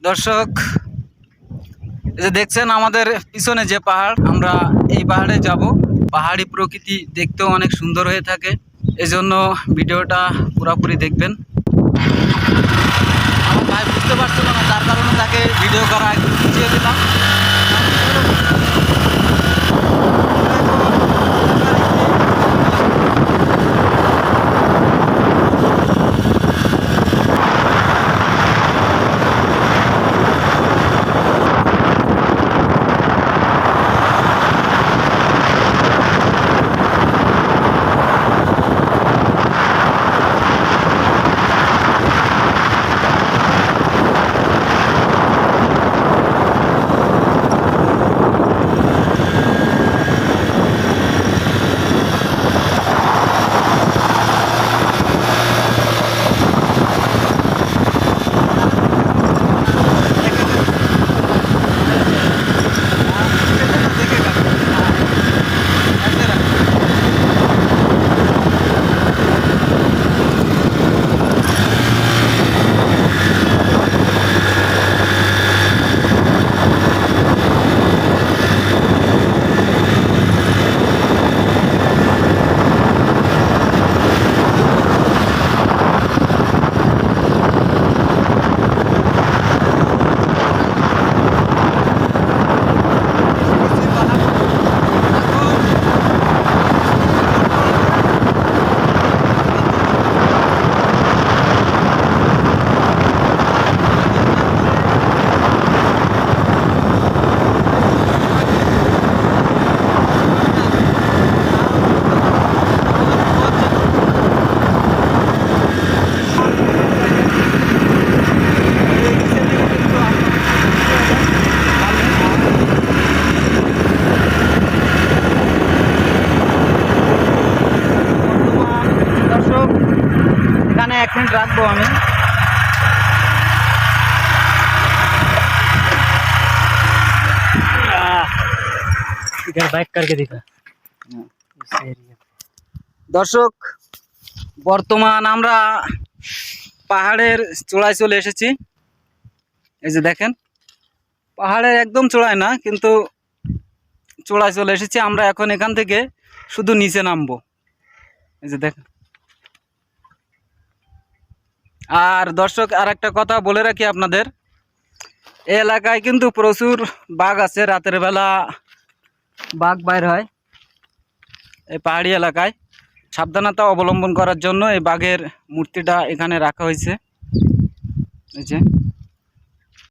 দর্শক, এই যে দেখছেন আমাদের পিছনে যে পাহাড়, আমরা এই পাহাড়ে যাব। পাহাড়ি প্রকৃতি দেখতেও অনেক সুন্দর হয়ে থাকে, এজন্য ভিডিওটা পুরোপুরি দেখবেন। আমার ভাই বুঝতে পারছিল না, তার কারণে তাকে ভিডিও করা একটু বুঝিয়ে দিলাম। এখানে 1 মিনিট রাখবো আমি। দর্শক, বর্তমান আমরা পাহাড়ের চূড়ায় চলে এসেছি। এই যে দেখেন, পাহাড়ের একদম চূড়ায় না, কিন্তু চূড়ায় চলে এসেছি আমরা। এখন এখান থেকে শুধু নিচে নামবো। এই যে দেখেন। আর দর্শক, আর একটা কথা বলে রাখি আপনাদের, এই এলাকায় কিন্তু প্রচুর বাঘ আছে। রাতের বেলা বাঘ বাইর হয় এই পাহাড়ি এলাকায়। সাবধানতা অবলম্বন করার জন্য এই বাঘের মূর্তিটা এখানে রাখা হয়েছে। এই যে